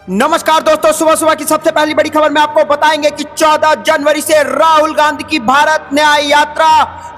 नमस्कार दोस्तों, सुबह सुबह की सबसे पहली बड़ी खबर में आपको बताएंगे कि 14 जनवरी से राहुल गांधी की भारत न्याय यात्रा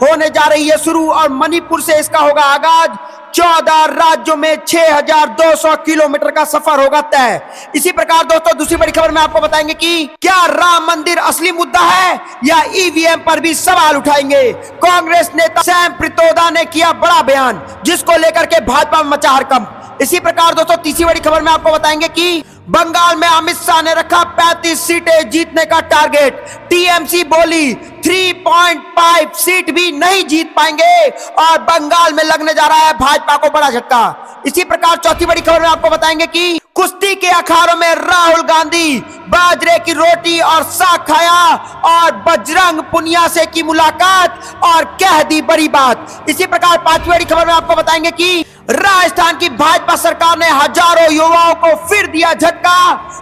होने जा रही है शुरू और मणिपुर से इसका होगा आगाज। 14 राज्यों में 6200 किलोमीटर का सफर होगा तय। इसी प्रकार दोस्तों दूसरी बड़ी खबर में आपको बताएंगे कि क्या राम मंदिर असली मुद्दा है या ईवीएम पर भी सवाल उठाएंगे। कांग्रेस नेता सैम पित्रोदा ने किया बड़ा बयान जिसको लेकर के भाजपा में मचा हड़कंप। इसी प्रकार दोस्तों तीसरी बड़ी खबर में आपको बताएंगे कि बंगाल में अमित शाह ने रखा 35 सीटें जीतने का टारगेट। टीएमसी बोली 3.5 सीट भी नहीं जीत पाएंगे और बंगाल में लगने जा रहा है भाजपा को बड़ा झटका। इसी प्रकार चौथी बड़ी खबर में आपको बताएंगे कि कुश्ती के अखाड़ों में राहुल गांधी बाजरे की रोटी और साग खाया और बजरंग पुनिया से की मुलाकात और कह दी बड़ी बात। इसी प्रकार पांचवी बड़ी खबर में आपको बताएंगे कि राजस्थान की भाजपा सरकार ने हजारों युवाओं को फिर दिया झटका।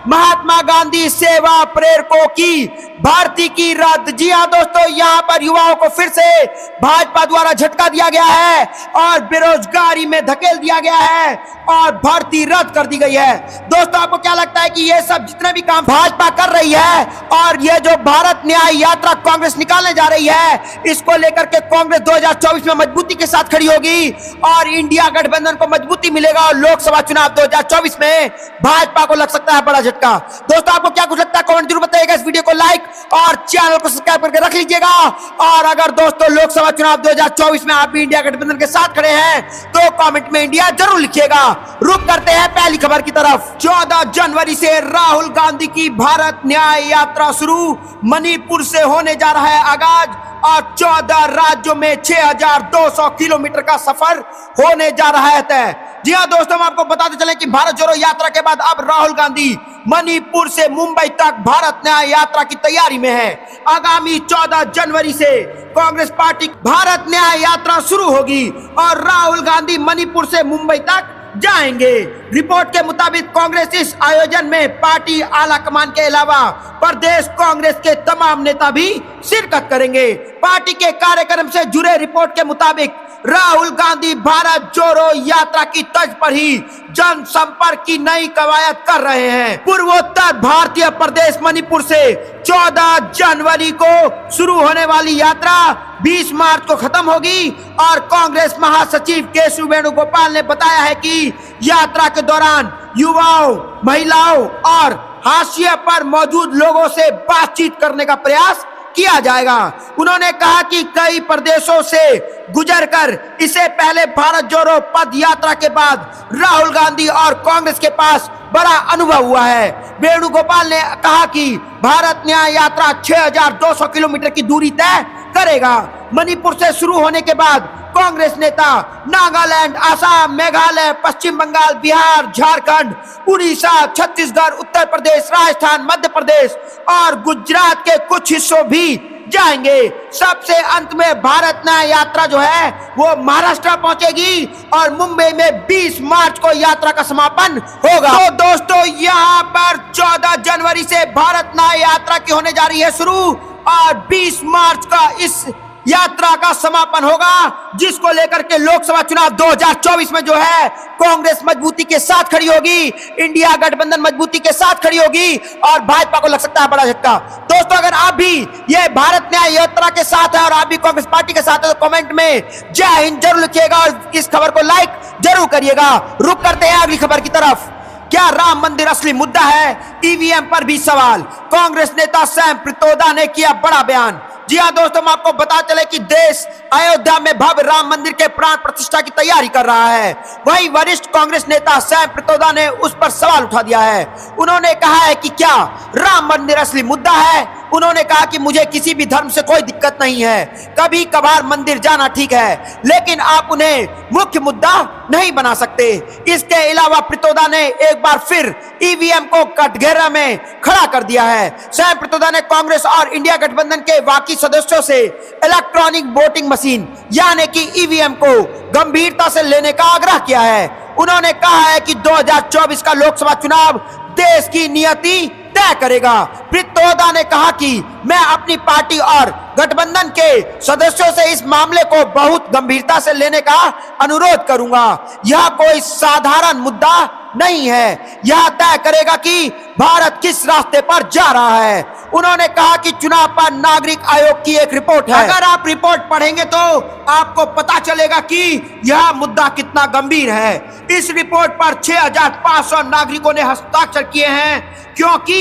महात्मा गांधी सेवा प्रेरकों की भर्ती की रद्द। जी हां दोस्तों, यहां पर युवाओं को फिर से भाजपा द्वारा झटका दिया गया है और बेरोजगारी में धकेल दिया गया है और भर्ती रद्द कर दी गई है। दोस्तों आपको क्या लगता है कि ये सब जितने भी काम भाजपा कर रही है और ये जो भारत न्याय यात्रा कांग्रेस निकालने जा रही है, इसको लेकर के कांग्रेस 2024 में मजबूती के साथ खड़ी होगी और इंडिया गठबंधन को मजबूती मिलेगा और लोकसभा चुनाव 2024 में भाजपा को लग सकता है बड़ा झटका। दोस्तों आपको क्या कुछ लगता है कमेंट जरूर बताइएगा। इस वीडियो को लाइक और चैनल को सब्सक्राइब करके रख लीजिएगा। और अगर दोस्तों लोकसभा चुनाव 2024 में आप भी इंडिया गठबंधन के साथ खड़े हैं तो कमेंट में इंडिया जरूर लिखिएगा। रुक करते हैं पहली खबर की तरफ। 14 जनवरी से राहुल गांधी की भारत न्याय यात्रा शुरू, मणिपुर से होने जा रहा है आगाज और 14 राज्यों में 6200 किलोमीटर का सफर होने जा रहा है तय। जी हां दोस्तों, हम आपको बताते चले कि भारत जोड़ो यात्रा के बाद अब राहुल गांधी मणिपुर से मुंबई तक भारत न्याय यात्रा की तैयारी में है। आगामी 14 जनवरी से कांग्रेस पार्टी भारत न्याय यात्रा शुरू होगी और राहुल गांधी मणिपुर से मुंबई तक जाएंगे। रिपोर्ट के मुताबिक कांग्रेस इस आयोजन में पार्टी आला कमान के अलावा प्रदेश कांग्रेस के तमाम नेता भी शिरकत करेंगे। पार्टी के कार्यक्रम से जुड़े रिपोर्ट के मुताबिक राहुल गांधी भारत जोड़ो यात्रा की तर्ज पर ही जनसंपर्क की नई कवायद कर रहे हैं। पूर्वोत्तर भारतीय प्रदेश मणिपुर से 14 जनवरी को शुरू होने वाली यात्रा 20 मार्च को खत्म होगी और कांग्रेस महासचिव केशव वेणुगोपाल ने बताया है कि यात्रा के दौरान युवाओं, महिलाओं और हाशिए पर मौजूद लोगों से बातचीत करने का प्रयास किया जाएगा। उन्होंने कहा कि कई प्रदेशों से गुजरकर इसे पहले भारत जोड़ो पद यात्रा के बाद राहुल गांधी और कांग्रेस के पास बड़ा अनुभव हुआ है। वेणुगोपाल ने कहा कि भारत न्याय यात्रा 6200 किलोमीटर की दूरी तय करेगा। मणिपुर से शुरू होने के बाद कांग्रेस नेता नागालैंड, आसाम, मेघालय, पश्चिम बंगाल, बिहार, झारखंड, उड़ीसा, छत्तीसगढ़, उत्तर प्रदेश, राजस्थान, मध्य प्रदेश और गुजरात के कुछ हिस्सों भी जाएंगे। सबसे अंत में भारत न्याय यात्रा जो है वो महाराष्ट्र पहुंचेगी और मुंबई में 20 मार्च को यात्रा का समापन होगा। तो दोस्तों यहाँ पर 14 जनवरी से भारत न्याय यात्रा की होने जा रही है शुरू और 20 मार्च का इस यात्रा का समापन होगा, जिसको लेकर के लोकसभा चुनाव 2024 में जो है कांग्रेस मजबूती के साथ खड़ी होगी, इंडिया गठबंधन मजबूती के साथ खड़ी होगी और भाजपा को लग सकता है बड़ा झटका। दोस्तों अगर आप भी ये भारत न्याय यात्रा के साथ है और आप भी कांग्रेस पार्टी के साथ है तो कमेंट में जय हिंद जरूर लिखिएगा और इस खबर को लाइक जरूर करिएगा। रुक करते हैं अगली खबर की तरफ। क्या राम मंदिर असली मुद्दा है? ईवीएम पर भी सवाल। कांग्रेस नेता सैम पित्रोदा ने किया बड़ा बयान। जी हां दोस्तों, हम आपको बता चले कि देश अयोध्या में भव्य राम मंदिर के प्राण प्रतिष्ठा की तैयारी कर रहा है। वहीं वरिष्ठ कांग्रेस नेता सैम पित्रोदा ने उस पर सवाल उठा दिया है। उन्होंने कहा है कि क्या राम मंदिर असली मुद्दा है। उन्होंने कहा कि मुझे किसी भी धर्म से कोई दिक्कत नहीं है, कभी कभार मंदिर जाना ठीक है, लेकिन आप उन्हें मुख्य मुद्दा नहीं बना सकते। इसके अलावा पित्रोदा ने एक बार फिर ईवीएम को कटघरे में खड़ा कर दिया है। सैम पित्रोदा ने कांग्रेस और इंडिया गठबंधन के बाकी सदस्यों से इलेक्ट्रॉनिक वोटिंग मशीन यानी कि ईवीएम को गंभीरता से लेने का आग्रह किया है। उन्होंने कहा है कि 2024 का लोकसभा चुनाव देश की नियति तय करेगा। पित्रोदा ने कहा कि मैं अपनी पार्टी और गठबंधन के सदस्यों से इस मामले को बहुत गंभीरता से लेने का अनुरोध करूंगा। यह कोई साधारण मुद्दा नहीं है। यह तय करेगा कि भारत किस रास्ते पर जा रहा है। उन्होंने कहा कि चुनाव पर नागरिक आयोग की एक रिपोर्ट है, अगर आप रिपोर्ट पढ़ेंगे तो आपको पता चलेगा कि यह मुद्दा कितना गंभीर है। इस रिपोर्ट पर 6500 नागरिकों ने हस्ताक्षर किए हैं क्योंकि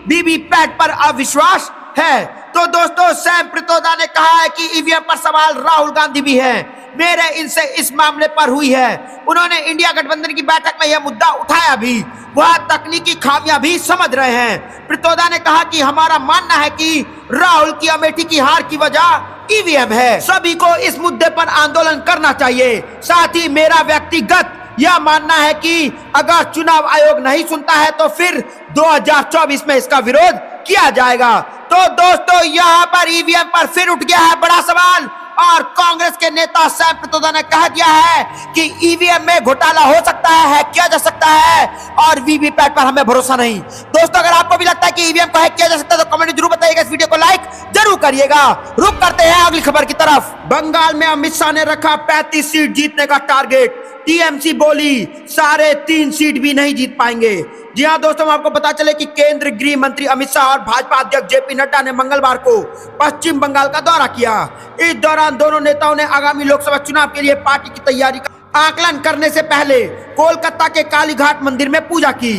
वीवीपैट पर अविश्वास है। तो दोस्तों, सैम पित्रोदा ने कहा है कि ईवीएम पर सवाल राहुल गांधी भी हैं। मेरे इनसे इस मामले पर हुई है। उन्होंने इंडिया गठबंधन की बैठक में यह मुद्दा उठाया भी। वह तकनीकी खामियां भी समझ रहे हैं। पित्रोदा ने कहा कि हमारा मानना है कि राहुल की अमेठी की हार की वजह ईवीएम है। सभी को इस मुद्दे पर आंदोलन करना चाहिए। साथ ही मेरा व्यक्तिगत यह मानना है कि अगर चुनाव आयोग नहीं सुनता है तो फिर 2024 में इसका विरोध किया जाएगा। तो दोस्तों, यहाँ पर ईवीएम पर फिर उठ गया है बड़ा सवाल और कांग्रेस के नेता सैम पित्रोदा ने कह दिया है कि ईवीएम में घोटाला हो सकता है, किया जा सकता है और वीवीपैट पर हमें भरोसा नहीं। दोस्तों, अगर आपको भी लगता है कि ईवीएम को हैक किया जा सकता है तो कमेंट में जरूर बताइएगा। इस वीडियो को लाइक जरूर करिएगा। रुक करते हैं अगली खबर की तरफ। बंगाल में अमित शाह ने रखा 35 सीट जीतने का टारगेट। टीएमसी बोली 3.5 सीट भी नहीं जीत पाएंगे। जी हां दोस्तों, आपको पता चले कि केंद्रीय गृह मंत्री अमित शाह और भाजपा अध्यक्ष जेपी नड्डा ने मंगलवार को पश्चिम बंगाल का दौरा किया। इस दौरान दोनों नेताओं ने आगामी लोकसभा चुनाव के लिए पार्टी की तैयारी का आकलन करने से पहले कोलकाता के कालीघाट मंदिर में पूजा की।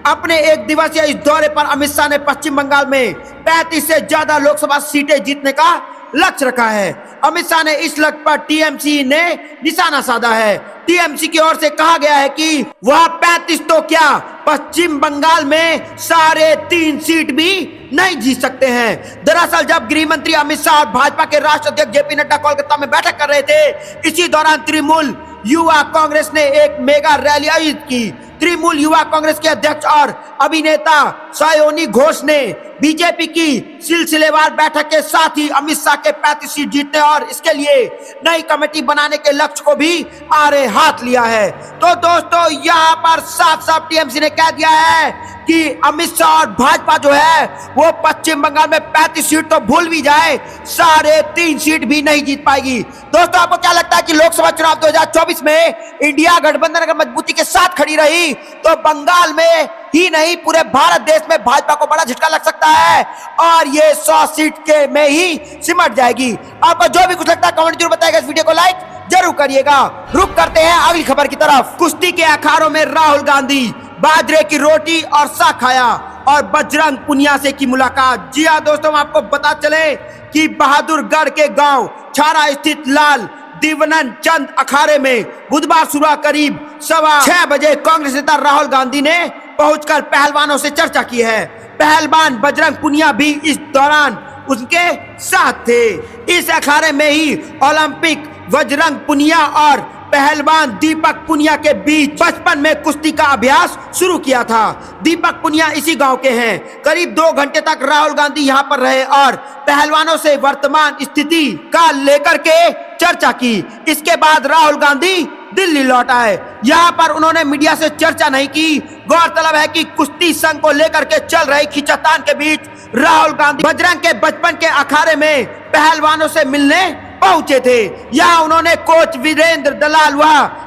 अपने एक दिवसीय इस दौरे पर अमित शाह ने पश्चिम बंगाल में 35 से ज्यादा लोकसभा सीटें जीतने का लक्ष्य रखा है। अमित शाह ने इस लक्ष्य पर टीएमसी ने निशाना साधा है। टीएमसी की ओर से कहा गया है कि वह 35 तो क्या, पश्चिम बंगाल में 3.5 सीट भी नहीं जीत सकते हैं। दरअसल जब गृह मंत्री अमित शाह और भाजपा के राष्ट्रीय अध्यक्ष जेपी नड्डा कोलकाता में बैठक कर रहे थे, इसी दौरान तृणमूल युवा कांग्रेस ने एक मेगा रैली आयोजित की। तृणमूल युवा कांग्रेस के अध्यक्ष और अभिनेता सायोनी घोष ने बीजेपी की सिलसिलेवार बैठक के साथ ही अमित शाह के 35 सीट जीतने और इसके लिए नई कमेटी बनाने के लक्ष्य को भी आड़े हाथ लिया है। तो दोस्तों, यहाँ पर साफ साफ टीएमसी ने कह दिया है कि अमित शाह और भाजपा जो है वो पश्चिम बंगाल में 35 सीट तो भूल भी जाए, 3.5 सीट भी नहीं जीत पाएगी। दोस्तों, आपको क्या लगता है कि लोकसभा चुनाव 2024 में इंडिया गठबंधन अगर मजबूती के साथ खड़ी रही तो बंगाल में ही नहीं पूरे भारत देश में भाजपा को बड़ा झटका लग सकता है और ये 100 सीट के में ही सिमट जाएगी? आपको जो भी कुछ लगता है कमेंट जरूर बताइएगा। इस वीडियो को लाइक जरूर करिएगा। रुक करते हैं अगली खबर की तरफ। कुश्ती के अखाड़ों में राहुल गांधी, बाजरे की रोटी और साग खाया और बजरंग पुनिया से की मुलाकात। जी हाँ दोस्तों, आपको बता चले कि बहादुरगढ़ के गांव छारा स्थित लाल दिवनन चंद अखाड़े में बुधवार सुबह करीब 6:15 बजे कांग्रेस नेता राहुल गांधी ने पहुंचकर पहलवानों से चर्चा की है। पहलवान बजरंग पुनिया भी इस दौरान उनके साथ थे। इस अखाड़े में ही ओलंपिक बजरंग पुनिया और पहलवान दीपक पुनिया के बीच बचपन में कुश्ती का अभ्यास शुरू किया था। दीपक पुनिया इसी गांव के हैं। करीब 2 घंटे तक राहुल गांधी यहां पर रहे और पहलवानों से वर्तमान स्थिति का लेकर के चर्चा की। इसके बाद राहुल गांधी दिल्ली लौट आए। यहाँ पर उन्होंने मीडिया से चर्चा नहीं की। गौरतलब है कि कुश्ती संघ को लेकर के चल रही खींचातान के बीच राहुल गांधी बजरंग के बचपन के अखाड़े में पहलवानों से मिलने पहुंचे थे। यहाँ उन्होंने कोच वीरेंद्र दलाल व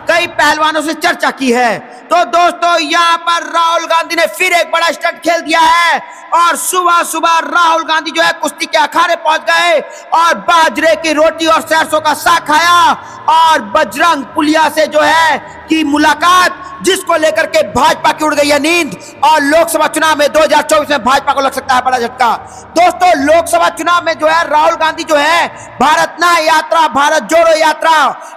कई पहलवानों से चर्चा की है। तो दोस्तों, यहाँ पर राहुल गांधी ने फिर एक बड़ा स्टंट खेल दिया है और सुबह सुबह राहुल गांधी जो है कुश्ती के अखाड़े पहुंच गए और बाजरे की रोटी और सरसों का साग खाया और बजरंग पुनिया से जो है की मुलाकात, जिसको लेकर के भाजपा की उड़ गई है नींद और लोकसभा चुनाव में 2024 में भाजपा को लग सकता है बड़ा झटका। दोस्तों, लोकसभा चुनाव में जो है राहुल गांधी जो है भारत ना यात्रा, भारत जोड़ो यात्रा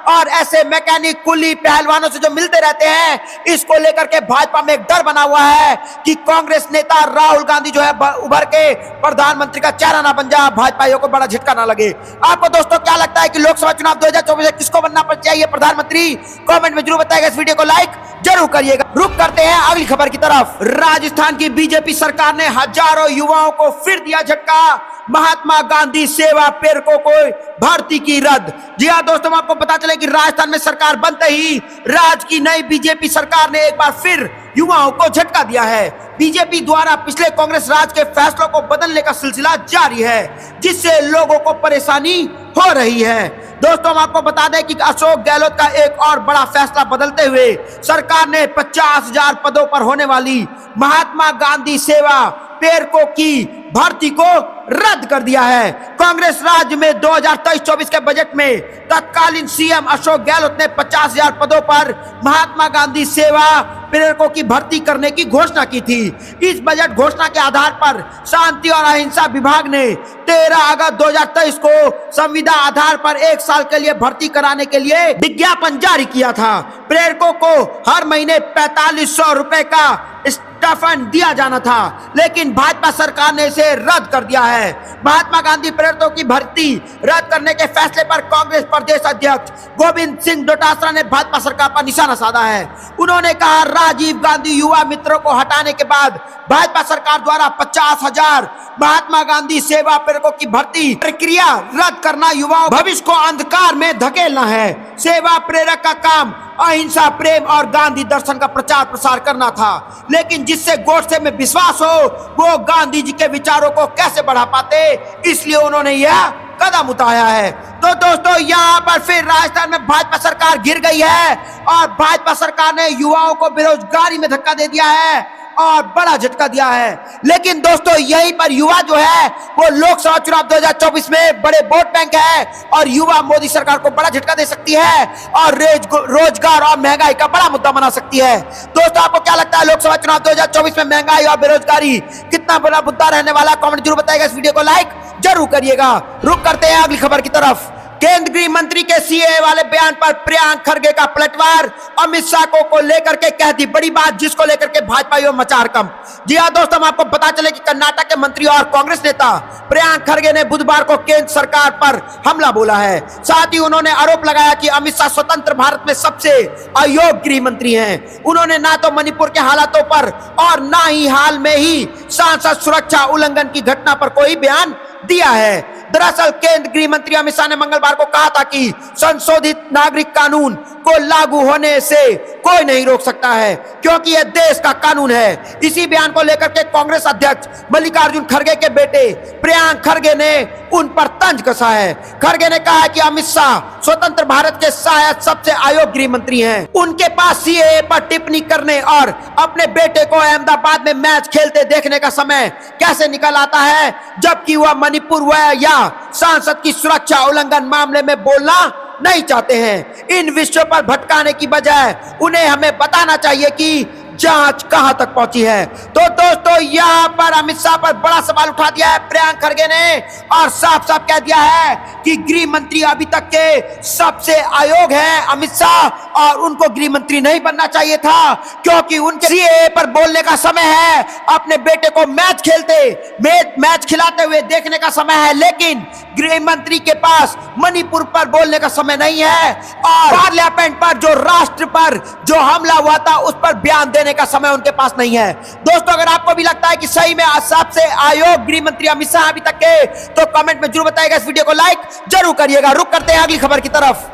और ऐसे मैकेनिक कुली पहलवानों से जो मिलते रहते हैं, इसको लेकर के भाजपा में एक डर बना हुआ है कि कांग्रेस नेता राहुल गांधी जो है उभर के प्रधानमंत्री का चेहरा ना बन जाए, भाजपाइयों को बड़ा झटका ना लगे। आपको दोस्तों क्या लगता है कि लोकसभा चुनाव 2024 में किसको बनना चाहिए प्रधानमंत्री? कमेंट में जरूर बताइएगा। इस वीडियो को लाइक जरूर करिएगा। रुक करते हैं अगली खबर की तरफ। राजस्थान की बीजेपी सरकार ने हजारों युवाओं को फिर दिया झटका। महात्मा गांधी सेवा प्रेरकों को भर्ती की रद्द। जी हाँ दोस्तों, आपको पता चले कि राजस्थान में सरकार बनते ही राज्य की नई बीजेपी सरकार ने एक बार फिर युवाओं को झटका दिया है। बीजेपी द्वारा पिछले कांग्रेस राज के फैसलों को बदलने का सिलसिला जारी है, जिससे लोगों को परेशानी हो रही है। दोस्तों, हम आपको बता दें कि अशोक गहलोत का एक और बड़ा फैसला बदलते हुए सरकार ने 50,000 पदों पर होने वाली महात्मा गांधी सेवा प्रेरकों की भर्ती को रद्द कर दिया है। कांग्रेस राज्य में 2023-24 के बजट में तत्कालीन सीएम अशोक गहलोत ने 50,000 पदों पर महात्मा गांधी सेवा प्रेरकों की भर्ती करने की घोषणा की थी। इस बजट घोषणा के आधार पर शांति और अहिंसा विभाग ने 13 अगस्त 2023 को संविदा आधार पर 1 साल के लिए भर्ती कराने के लिए विज्ञापन जारी किया था। प्रेरकों को हर महीने 4500 रुपए का स्टाइपेंड दिया जाना था, लेकिन भाजपा सरकार ने इसे रद्द कर दिया है। महात्मा गांधी प्रेरकों की भर्ती रद्द करने के फैसले पर कांग्रेस प्रदेश अध्यक्ष गोविंद सिंह डोटासरा ने भाजपा सरकार पर निशाना साधा है। उन्होंने कहा, राजीव गांधी युवा मित्रों को हटाने के बाद भाजपा सरकार द्वारा 50,000 महात्मा गांधी सेवा प्रेरकों की भर्ती प्रक्रिया रद्द करना युवाओं भविष्य को अंधकार में धकेलना है। सेवा प्रेरक का काम अहिंसा, प्रेम और गांधी दर्शन का प्रचार प्रसार करना था, लेकिन जिससे गोडसे में विश्वास हो वो गांधी जी के विचारों को कैसे बढ़ा पाते, इसलिए उन्होंने यह कदम उठाया है। तो दोस्तों, यहाँ पर फिर राजस्थान में भाजपा सरकार गिर गई है और भाजपा सरकार ने युवाओं को बेरोजगारी में धक्का दे दिया है और बड़ा झटका दिया है। लेकिन दोस्तों, यहीं पर युवा जो है वो लोकसभा चुनाव 2024 में बड़े वोट बैंक है और युवा मोदी सरकार को बड़ा झटका दे सकती है और रोजगार और महंगाई का बड़ा मुद्दा बना सकती है। दोस्तों, आपको क्या लगता है लोकसभा चुनाव 2024 में महंगाई और बेरोजगारी कितना बड़ा मुद्दा रहने वाला? कमेंट जरूर बताइएगा। इस वीडियो को लाइक जरूर करिएगा। रुक करते हैं अगली खबर की तरफ। केंद्रीय गृह मंत्री के सीएए वाले बयान पर प्रियंक खरगे का पलटवार। अमित शाह को लेकर के कह दी बड़ी बात, जिसको लेकर के भाजपा मचा हड़कंप। जी हां दोस्तों, हम आपको पता चले कि कर्नाटक के मंत्री और कांग्रेस नेता प्रियंक खरगे ने बुधवार को केंद्र सरकार पर हमला बोला है। साथ ही उन्होंने आरोप लगाया कि अमित शाह स्वतंत्र भारत में सबसे अयोग्य गृह मंत्री हैं। उन्होंने ना तो मणिपुर के हालातों पर और ना ही हाल में ही सांसद सुरक्षा उल्लंघन की घटना पर कोई बयान दिया है। दरअसल केंद्रीय गृह मंत्री अमित शाह ने मंगलवार को कहा था कि संशोधित नागरिक कानून को लागू होने से कोई नहीं रोक सकता है, क्योंकि यह देश का कानून है। इसी बयान को लेकर के कांग्रेस अध्यक्ष मल्लिकार्जुन खड़गे के बेटे प्रियंक खरगे ने उन पर तंज कसा है। खरगे ने कहा है कि अमित शाह स्वतंत्र भारत के शायद सबसे अयोग्य गृह मंत्री हैं। उनके पास सीएए पर टिप्पणी करने और अपने बेटे को अहमदाबाद में मैच खेलते देखने का समय कैसे निकल आता है, जबकि वह मणिपुर या सांसद की सुरक्षा उल्लंघन मामले में बोलना नहीं चाहते हैं। इन विषयों पर भटकाने की बजाय उन्हें हमें बताना चाहिए कि जांच कहां तक पहुंची है। तो दोस्तों, यहां पर अमित शाह पर बड़ा सवाल उठा दिया है प्रियंक खरगे ने और साफ साफ कह दिया है कि गृह मंत्री अभी तक के सबसे अयोग्य हैं अमित शाह और उनको गृह मंत्री नहीं बनना चाहिए था, क्योंकि उनके सीएए पर बोलने का समय है, अपने बेटे को मैच खिलाते हुए देखने का समय है, लेकिन गृह मंत्री के पास मणिपुर पर बोलने का समय नहीं है और पार्लियामेंट पर जो राष्ट्र पर जो हमला हुआ था उस पर बयान देने का समय उनके पास नहीं है। दोस्तों, अगर आपको भी लगता है कि सही में सबसे अयोग्य गृह मंत्री अमित शाह अभी तक के, तो कमेंट में जरूर बताइएगा। इस वीडियो को लाइक जरूर करिएगा। रुक करते हैं अगली खबर की तरफ।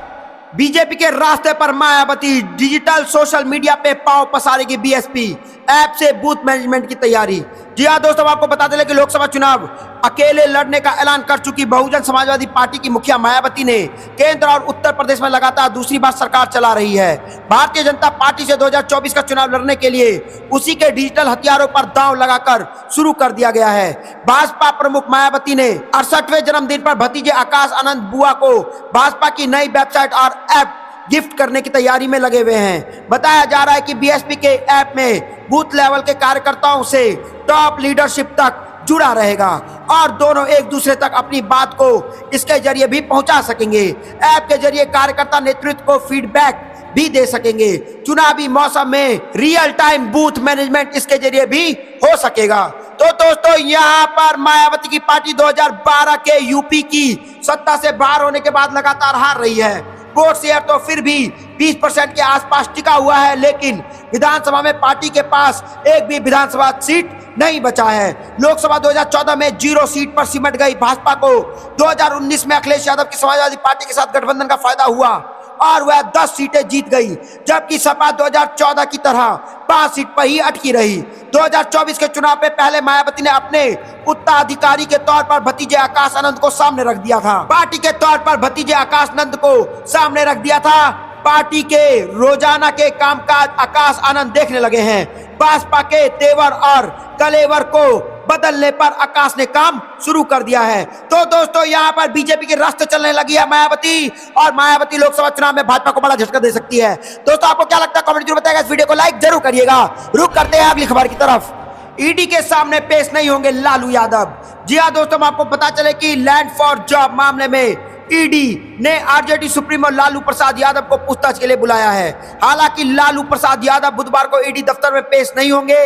बीजेपी के रास्ते पर मायावती, डिजिटल सोशल मीडिया पे पांव पसारेगी बीएसपी, ऐप से बूथ मैनेजमेंट की तैयारी। जी हाँ दोस्तों, आपको बता दें कि लोकसभा चुनाव अकेले लड़ने का ऐलान कर चुकी बहुजन समाजवादी पार्टी की मुखिया मायावती ने केंद्र और उत्तर प्रदेश में लगातार दूसरी बार सरकार चला रही है। भारतीय जनता पार्टी से 2024 का चुनाव लड़ने के लिए उसी के डिजिटल हथियारों पर दांव लगाकर शुरू कर दिया गया है। भाजपा प्रमुख मायावती ने 68वें जन्मदिन पर भतीजे आकाश आनंद बुआ को भाजपा की नई वेबसाइट और ऐप गिफ्ट करने की तैयारी में लगे हुए हैं। बताया जा रहा है कि बीएसपी के ऐप में बूथ लेवल के कार्यकर्ताओं से टॉप लीडरशिप तक जुड़ा रहेगा और दोनों एक दूसरे तक अपनी बात को इसके जरिए भी पहुंचा सकेंगे। ऐप के जरिए कार्यकर्ता नेतृत्व को फीडबैक भी दे सकेंगे। चुनावी मौसम में रियल टाइम बूथ मैनेजमेंट इसके जरिए भी हो सकेगा। तो दोस्तों, यहाँ पर मायावती की पार्टी 2012 के यूपी की सत्ता से बाहर होने के बाद लगातार हार रही है। वोट शेयर तो फिर भी 20% के आसपास टिका हुआ है, लेकिन विधानसभा में पार्टी के पास एक भी विधानसभा सीट नहीं बचा है। लोकसभा 2014 में 0 सीट पर सिमट गई भाजपा को 2019 में अखिलेश यादव की समाजवादी पार्टी के साथ गठबंधन का फायदा हुआ और वह 10 सीटें जीत गई, जबकि सपा 2014 की तरह 5 सीट पर ही अटकी रही। 2024 के चुनाव में पहले मायावती ने अपने उत्तराधिकारी के तौर पर भतीजे आकाश आनंद को सामने रख दिया था। पार्टी के तौर पर भतीजे आकाश आनंद को सामने रख दिया था। पार्टी के रोजाना के कामकाज आकाश आनंद देखने लगे हैं। भाजपा के तेवर और कलेवर को बदलने पर आकाश ने काम शुरू कर दिया है। तो दोस्तों यहाँ पर बीजेपी के रास्ते चलने लगी है मायावती, और मायावती लोकसभा चुनाव में भाजपा को बड़ा झटका दे सकती है। दोस्तों आपको क्या लगता है कमेंट जरूर बताइएगा। इस वीडियो को लाइक जरूर करिएगा। रुक करते हैं अगली खबर की तरफ। ईडी के सामने पेश नहीं होंगे लालू यादव। जी हाँ दोस्तों, आपको पता चले कि लैंड फॉर जॉब मामले में ईडी ने आरजेडी सुप्रीमो लालू प्रसाद यादव को पूछताछ के लिए बुलाया है। हालांकि लालू प्रसाद यादव बुधवार को ईडी दफ्तर में पेश नहीं होंगे।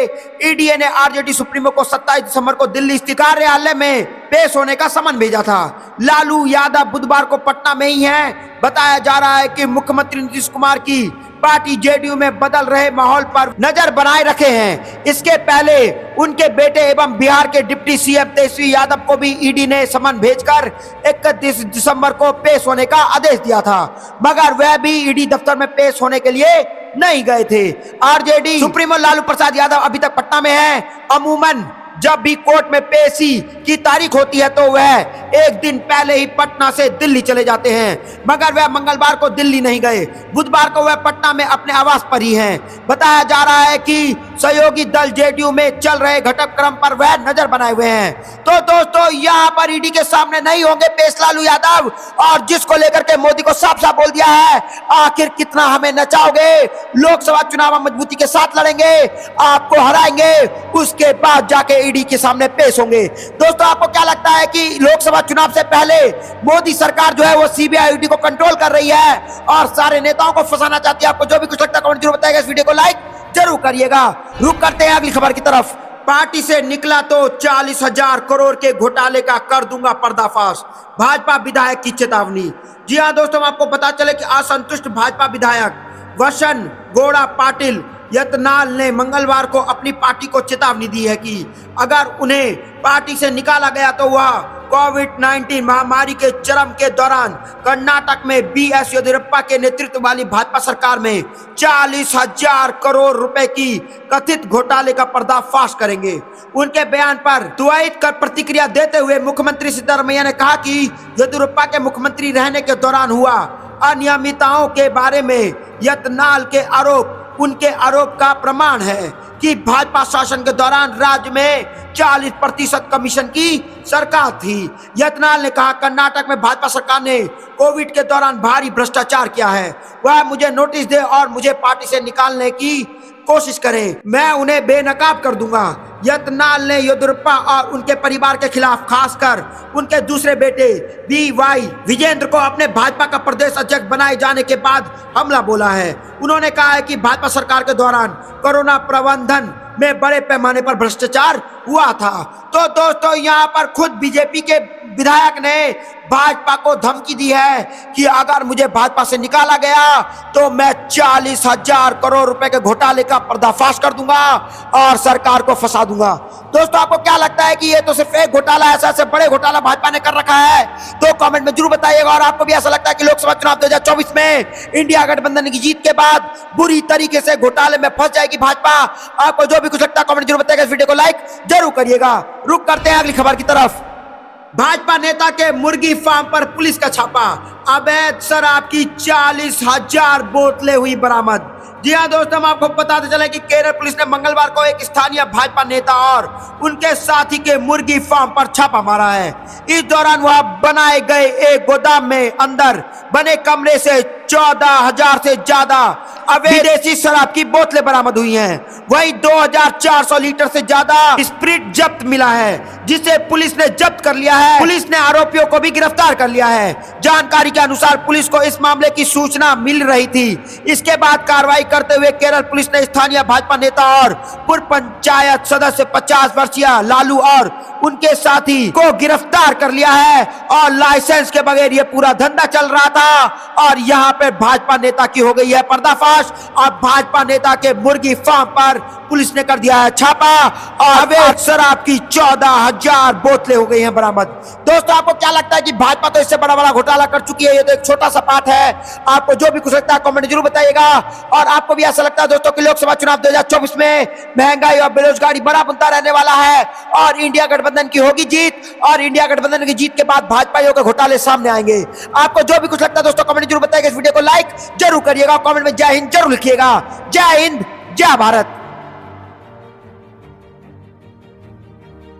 ईडी ने आरजेडी सुप्रीमो को 27 दिसंबर को दिल्ली स्थित कार्यालय में पेश होने का समन भेजा था। लालू यादव बुधवार को पटना में ही हैं। बताया जा रहा है कि मुख्यमंत्री नीतीश कुमार की पार्टी जेडीयू में बदल रहे माहौल पर नजर बनाए रखे हैं। इसके पहले उनके बेटे एवं बिहार के डिप्टी सीएम तेजस्वी यादव को भी ईडी ने समन भेजकर 31 दिसंबर को पेश होने का आदेश दिया था, मगर वह भी ईडी दफ्तर में पेश होने के लिए नहीं गए थे। आरजेडी सुप्रीमो लालू प्रसाद यादव अभी तक पटना में है। अमूमन जब भी कोर्ट में पेशी की तारीख होती है तो वह एक दिन पहले ही पटना से दिल्ली चले जाते हैं, मगर वह मंगलवार को दिल्ली नहीं गए। बुधवार को वह पटना में अपने आवास पर ही हैं। बताया जा रहा है कि सहयोगी दल जेडीयू में चल रहे घटनाक्रम पर वह नजर बनाए हुए हैं। तो दोस्तों यहाँ पर ईडी के सामने नहीं होंगे पेश लालू यादव, और जिसको लेकर के मोदी को साफ साफ बोल दिया है, आखिर कितना हमें नचाओगे, लोकसभा चुनाव मजबूती के साथ लड़ेंगे, आपको हराएंगे, उसके बाद जाके ईडी के सामने पेश होंगे। दोस्तों आपको क्या लगता है कि लोकसभा चुनाव से पहले मोदी सरकार जो है वो सीबीआई ईडी को कंट्रोल कर रही है और सारे नेताओं को फंसाना चाहती है? आपको जो भी कुछ लगता है कमेंट जरूर बताइएगा। इस वीडियो को लाइक जरूर करिएगा। रुक करते हैं अगली खबर की तरफ। पार्टी से निकला तो 40,000 करोड़ के घोटाले का कर दूंगा पर्दाफाश, भाजपा विधायक की चेतावनी। जी हाँ दोस्तों, आपको पता चले कि असंतुष्ट भाजपा विधायक वसन गौड़ा पाटिल यत्नाल ने मंगलवार को अपनी पार्टी को चेतावनी दी है कि अगर उन्हें पार्टी से निकाला गया तो वह कोविड-19 महामारी के चरम के दौरान कर्नाटक में बीएस येदियुरप्पा के नेतृत्व वाली भाजपा सरकार में 40,000 करोड़ रुपए की कथित घोटाले का पर्दाफाश करेंगे। उनके बयान पर त्वरित कर प्रतिक्रिया देते हुए मुख्यमंत्री सिद्धरामैया ने कहा कि येदियुरप्पा के मुख्यमंत्री रहने के दौरान हुआ अनियमितताओं के बारे में यत्नाल के आरोप उनके आरोप का प्रमाण है कि भाजपा शासन के दौरान राज्य में 40% कमीशन की सरकार थी। यत्नाल ने कहा, कर्नाटक में भाजपा सरकार ने कोविड के दौरान भारी भ्रष्टाचार किया है। वह मुझे नोटिस दे और मुझे पार्टी से निकालने की कोशिश करें, मैं उन्हें बेनकाब कर दूंगा। यत्नाल ने येदियुरप्पा और उनके परिवार के खिलाफ खासकर उनके दूसरे बेटे बीवाई विजेंद्र को अपने भाजपा का प्रदेश अध्यक्ष बनाए जाने के बाद हमला बोला है। उन्होंने कहा है कि भाजपा सरकार के दौरान कोरोना प्रबंधन में बड़े पैमाने पर भ्रष्टाचार हुआ था। तो दोस्तों यहाँ पर खुद बीजेपी के विधायक ने भाजपा को धमकी दी है कि अगर मुझे भाजपा से निकाला गया तो मैं 40,000 करोड़ रुपए के घोटाले का पर्दाफाश कर दूंगा और सरकार को फंसा दूंगा। दोस्तों आपको क्या लगता है कि ये तो सिर्फ एक घोटाला, ऐसा बड़े घोटाला भाजपा ने कर रखा है? तो कमेंट में जरूर बताइएगा। और आपको भी ऐसा लगता है कि लोकसभा चुनाव 2024 में इंडिया गठबंधन की जीत के बाद बुरी तरीके से घोटाले में फंस जाएगी भाजपा? आपको जो भी कुछ लगता है कमेंट जरूर बताइएगा। इस वीडियो को लाइक जरूर करिएगा। रुक करते हैं अगली खबर की तरफ। भाजपा नेता के मुर्गी फार्म पर पुलिस का छापा, अवैध शराब की 40,000 बोतलें हुई बरामद। जी हाँ दोस्तों, हम आपको बताते चले कि केरल पुलिस ने मंगलवार को एक स्थानीय भाजपा नेता और उनके साथी के मुर्गी फार्म पर छापा मारा है। इस दौरान वह बनाए गए एक गोदाम में अंदर बने कमरे से 14,000 से ज्यादा अवैध विदेशी शराब की बोतलें बरामद हुई हैं। वहीं 2,400 लीटर से ज्यादा स्प्रिट जब्त मिला है, जिसे पुलिस ने जब्त कर लिया है। पुलिस ने आरोपियों को भी गिरफ्तार कर लिया है। जानकारी के अनुसार पुलिस को इस मामले की सूचना मिल रही थी। इसके बाद कार्रवाई करते हुए केरल पुलिस ने स्थानीय भाजपा नेता और पूर्व पंचायत सदस्य 50 वर्षीय लालू और उनके साथी को गिरफ्तार कर लिया है। और लाइसेंस के बगैर ये पूरा धंधा चल रहा था और यहाँ पर भाजपा नेता की हो गई है पर्दाफाश और भाजपा नेता के मुर्गी फार्म पर पुलिस ने कर दिया है छापा और अवैध शराब की 14,000 बोतलें हो गई हैं बरामद। दोस्तों, आपको क्या लगता है कि भाजपा तो इससे बड़ा घोटाला कर चुकी है? ये तो एक छोटा सा पार्ट है। आपको जो भी कुछ लगता है कमेंट जरूर बताइएगा। और आपको भी ऐसा लगता है दोस्तों कि लोकसभा चुनाव 2024 में महंगाई और बेरोजगारी बड़ा मुद्दा रहने वाला है और इंडिया गठबंधन की होगी जीत, और इंडिया गठबंधन की जीत के बाद भाजपा के घोटाले सामने आएंगे? आपको जो भी कुछ लगता है दोस्तों कमेंट जरूर बताइएगा। इस वीडियो को लाइक जरूर करिएगा, कमेंट में जय हिंद जरूर लिखिएगा। जय हिंद, जय भारत।